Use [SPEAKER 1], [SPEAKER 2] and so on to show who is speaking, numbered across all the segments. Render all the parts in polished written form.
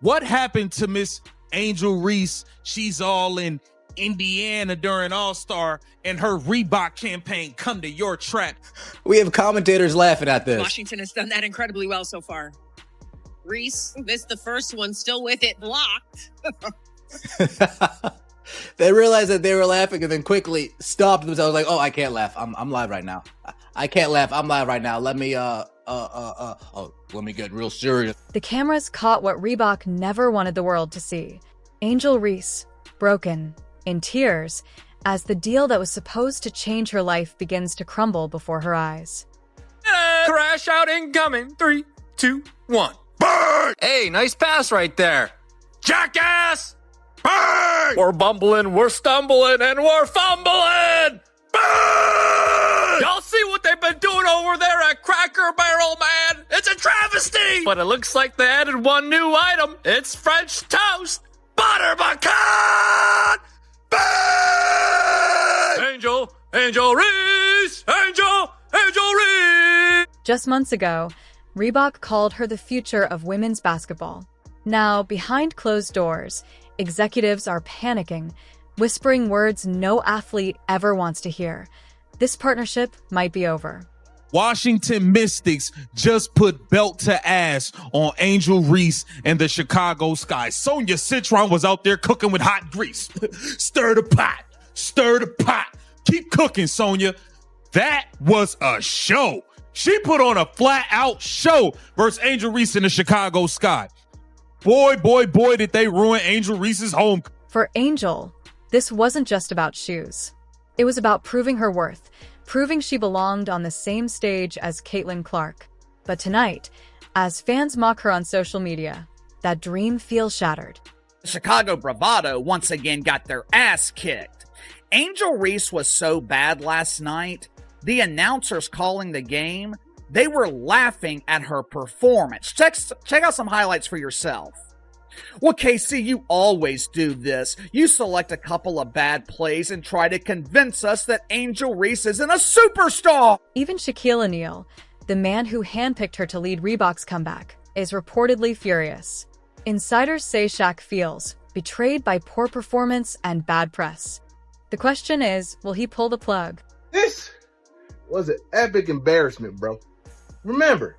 [SPEAKER 1] What happened to Miss Angel Reese? She's all in Indiana during All-Star, and her Reebok campaign come to your trap.
[SPEAKER 2] We have commentators laughing at this.
[SPEAKER 3] Washington has done that incredibly well so far. Reese missed the first one, still with it blocked.
[SPEAKER 2] They realized that they were laughing and then quickly stopped themselves like, oh, I can't laugh. I'm live right now. I can't laugh. I'm live right now. Let me get real serious.
[SPEAKER 4] The cameras caught what Reebok never wanted the world to see. Angel Reese, broken, in tears, as the deal that was supposed to change her life begins to crumble before her eyes.
[SPEAKER 5] Crash out incoming. 3, 2, 1. Burn! Hey, nice pass right there. Jackass! Burn! We're bumbling, we're stumbling, and we're fumbling! Burn! Y'all see what they've been doing over there at Cracker Barrel, man? It's a travesty! But it looks like they added one new item. It's French toast. Butter pecan! Burn! Angel Reese! Angel Reese!
[SPEAKER 4] Just months ago, Reebok called her the future of women's basketball. Now, behind closed doors, executives are panicking, whispering words no athlete ever wants to hear. This partnership might be over.
[SPEAKER 1] Washington Mystics just put belt to ass on Angel Reese and the Chicago Sky. Sonia Citron was out there cooking with hot grease. Stir the pot. Stir the pot. Keep cooking, Sonia. That was a show. She put on a flat-out show versus Angel Reese and the Chicago Sky. Boy, did they ruin Angel Reese's home.
[SPEAKER 4] For Angel, this wasn't just about shoes. It was about proving her worth, proving she belonged on the same stage as Caitlin Clark. But tonight, as fans mock her on social media, that dream feels shattered.
[SPEAKER 6] Chicago Bravado once again got their ass kicked. Angel Reese was so bad last night, the announcers calling the game, they were laughing at her performance. Check out some highlights for yourself. Well, KC, you always do this. You select a couple of bad plays and try to convince us that Angel Reese isn't a superstar.
[SPEAKER 4] Even Shaquille O'Neal, the man who handpicked her to lead Reebok's comeback, is reportedly furious. Insiders say Shaq feels betrayed by poor performance and bad press. The question is, will he pull the plug?
[SPEAKER 7] This was an epic embarrassment, bro. Remember,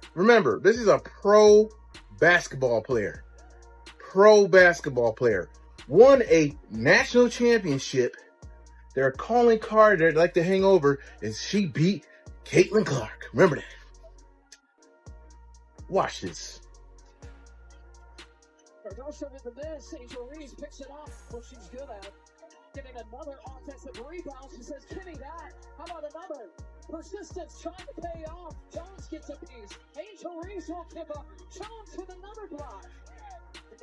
[SPEAKER 7] this is a pro basketball player. Won a national championship. Their calling card they'd like to hang over is she beat Caitlin Clark. Remember that. Watch this.
[SPEAKER 8] Production into this. Angel Reese picks it up. What she's good at. Getting another offensive rebound. She says, "Give me that. How about another?" Persistence trying to pay off. Jones gets a piece. Angel Reese won't give up. Jones with another block.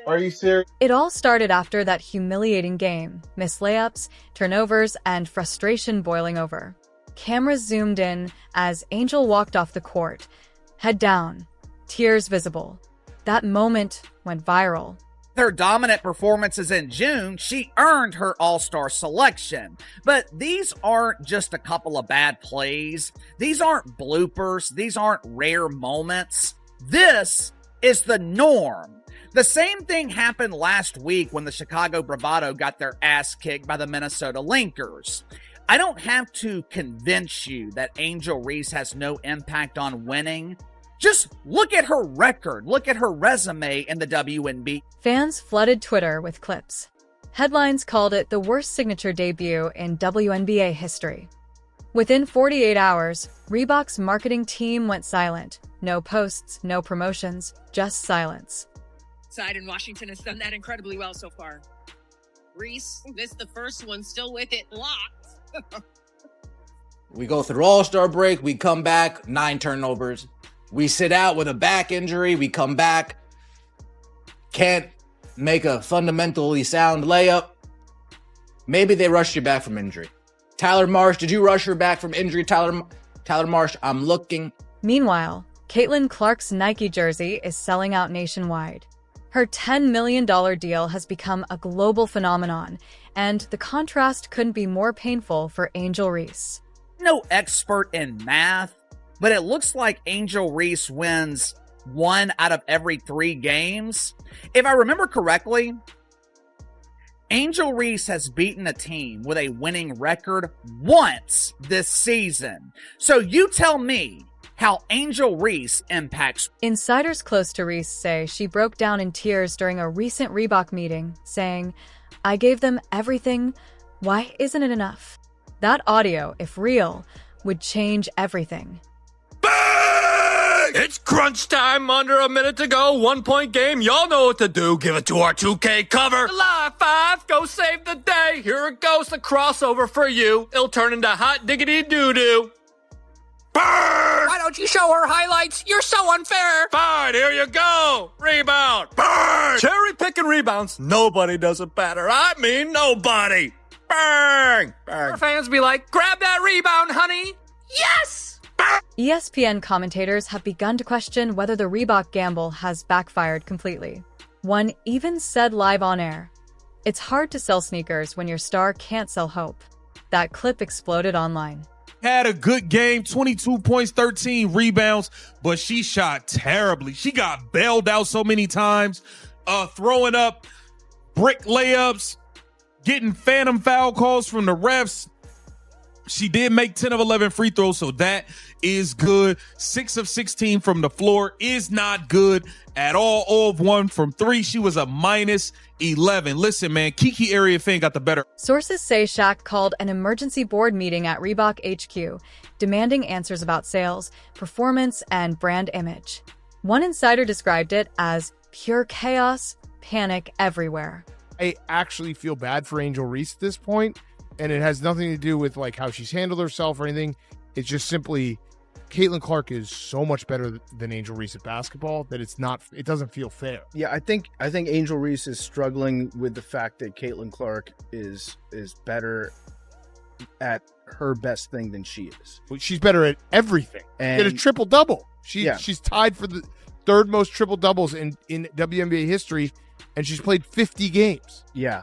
[SPEAKER 7] Are you serious?
[SPEAKER 4] It all started after that humiliating game, missed layups, turnovers, and frustration boiling over. Cameras zoomed in as Angel walked off the court, head down, tears visible. That moment went viral.
[SPEAKER 6] Her dominant performances in June, she earned her All-Star selection. But these aren't just a couple of bad plays. These aren't bloopers. These aren't rare moments. This is the norm. The same thing happened last week when the Chicago Bravado got their ass kicked by the Minnesota Linkers. I don't have to convince you that Angel Reese has no impact on winning. Just look at her record. Look at her resume in the WNBA.
[SPEAKER 4] Fans flooded Twitter with clips. Headlines called it the worst signature debut in WNBA history. Within 48 hours, Reebok's marketing team went silent. No posts, no promotions, just silence.
[SPEAKER 3] Side in Washington has done that incredibly well so far. Reese missed the first one, still with it blocked.
[SPEAKER 2] We go through All-Star break. We come back, 9 turnovers. We sit out with a back injury. We come back, can't make a fundamentally sound layup. Maybe they rushed you back from injury. Tyler Marsh, did you rush her back from injury? Tyler Marsh, I'm looking.
[SPEAKER 4] Meanwhile, Caitlin Clark's Nike jersey is selling out nationwide. Her $10 million deal has become a global phenomenon, and the contrast couldn't be more painful for Angel Reese.
[SPEAKER 6] No expert in math, but it looks like Angel Reese wins 1 out of every 3 games. If I remember correctly, Angel Reese has beaten a team with a winning record once this season. So you tell me how Angel Reese impacts.
[SPEAKER 4] Insiders close to Reese say she broke down in tears during a recent Reebok meeting, saying, "I gave them everything. Why isn't it enough?" That audio, if real, would change everything.
[SPEAKER 5] It's crunch time, under a minute to go, 1-point game, y'all know what to do, give it to our 2K cover. Live 5, go save the day, here it goes, the crossover for you, it'll turn into hot diggity doo-doo. Burn! Why don't you show her highlights? You're so unfair. Fine, here you go. Rebound. Burn! Cherry picking rebounds. Nobody does it better. I mean, nobody. Bang! Bang. Our fans be like, grab that rebound, honey. Yes! Bang!
[SPEAKER 4] ESPN commentators have begun to question whether the Reebok gamble has backfired completely. One even said live on air, "It's hard to sell sneakers when your star can't sell hope." That clip exploded online.
[SPEAKER 1] Had a good game, 22 points, 13 rebounds, but she shot terribly. She got bailed out so many times, throwing up brick layups, getting phantom foul calls from the refs. She did make 10 of 11 free throws, so that is good. 6 of 16 from the floor is not good at all. 0 of 1 from 3. She was a minus 11. Listen, man, Kiki Ariafin got the better.
[SPEAKER 4] Sources say Shaq called an emergency board meeting at Reebok HQ, demanding answers about sales, performance, and brand image. One insider described it as pure chaos, panic everywhere.
[SPEAKER 9] I actually feel bad for Angel Reese at this point, and it has nothing to do with like how she's handled herself or anything. It's just simply Caitlin Clark is so much better than Angel Reese at basketball that it doesn't feel fair.
[SPEAKER 10] Yeah, I think Angel Reese is struggling with the fact that Caitlin Clark is better at her best thing than she is.
[SPEAKER 9] She's better at everything.
[SPEAKER 10] And
[SPEAKER 9] she had a triple-double. She's tied for the third most triple-doubles in WNBA history, and she's played 50 games.
[SPEAKER 10] Yeah.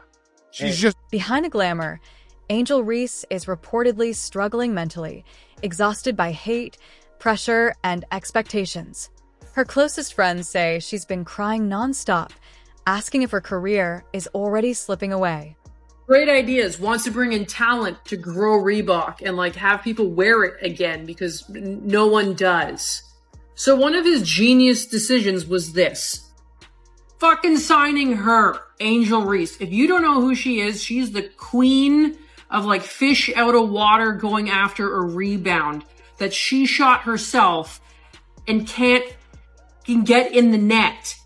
[SPEAKER 9] She's just...
[SPEAKER 4] Behind the glamour, Angel Reese is reportedly struggling mentally, exhausted by hate, pressure, and expectations. Her closest friends say she's been crying nonstop, asking if her career is already slipping away.
[SPEAKER 11] Great ideas, wants to bring in talent to grow Reebok and have people wear it again because no one does. So one of his genius decisions was this. Fucking signing her, Angel Reese. If you don't know who she is, she's the queen of fish out of water going after a rebound that she shot herself and can get in the net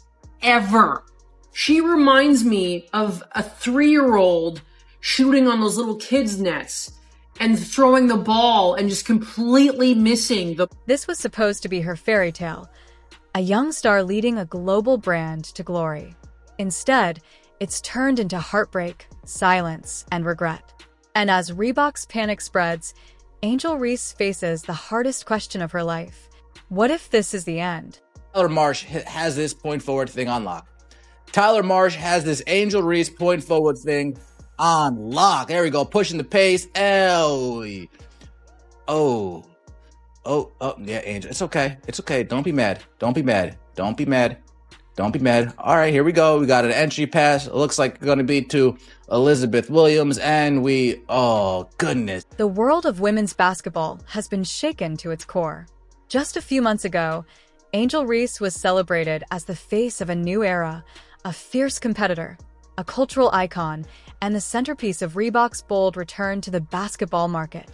[SPEAKER 11] ever. She reminds me of a 3-year-old shooting on those little kids' nets and throwing the ball and just completely missing the...
[SPEAKER 4] This was supposed to be her fairy tale, a young star leading a global brand to glory. Instead, it's turned into heartbreak, silence, and regret. And as Reebok's panic spreads, Angel Reese faces the hardest question of her life. What if this is the end?
[SPEAKER 2] Tyler Marsh has this point forward thing on lock. Tyler Marsh has this Angel Reese point forward thing on lock. There we go, pushing the pace. Oh, yeah, Angel. It's okay. It's okay. Don't be mad. Don't be mad. Don't be mad. Don't be mad. All right, here we go. We got an entry pass. It looks like it's going to be to Elizabeth Williams, and oh, goodness.
[SPEAKER 4] The world of women's basketball has been shaken to its core. Just a few months ago, Angel Reese was celebrated as the face of a new era, a fierce competitor, a cultural icon, and the centerpiece of Reebok's bold return to the basketball market.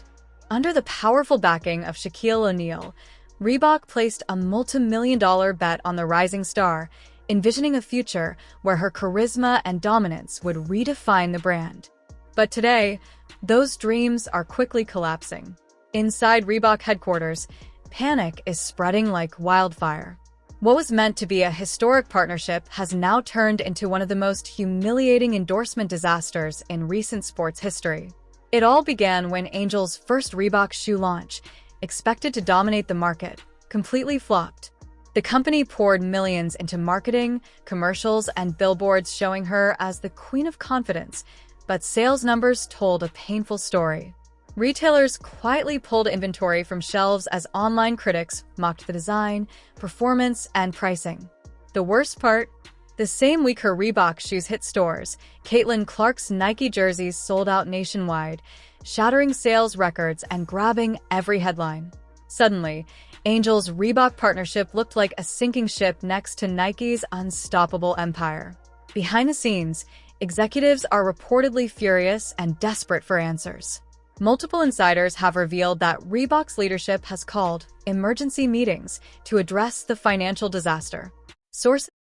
[SPEAKER 4] Under the powerful backing of Shaquille O'Neal, Reebok placed a multi-million-dollar bet on the rising star, envisioning a future where her charisma and dominance would redefine the brand. But today, those dreams are quickly collapsing. Inside Reebok headquarters, panic is spreading like wildfire. What was meant to be a historic partnership has now turned into one of the most humiliating endorsement disasters in recent sports history. It all began when Angel's first Reebok shoe launch, expected to dominate the market, completely flopped. The company poured millions into marketing, commercials, and billboards showing her as the queen of confidence, but sales numbers told a painful story. Retailers quietly pulled inventory from shelves as online critics mocked the design, performance, and pricing. The worst part? The same week her Reebok shoes hit stores, Caitlin Clark's Nike jerseys sold out nationwide, shattering sales records and grabbing every headline. Suddenly, Angel's Reebok partnership looked like a sinking ship next to Nike's unstoppable empire. Behind the scenes, executives are reportedly furious and desperate for answers. Multiple insiders have revealed that Reebok's leadership has called emergency meetings to address the financial disaster. Sources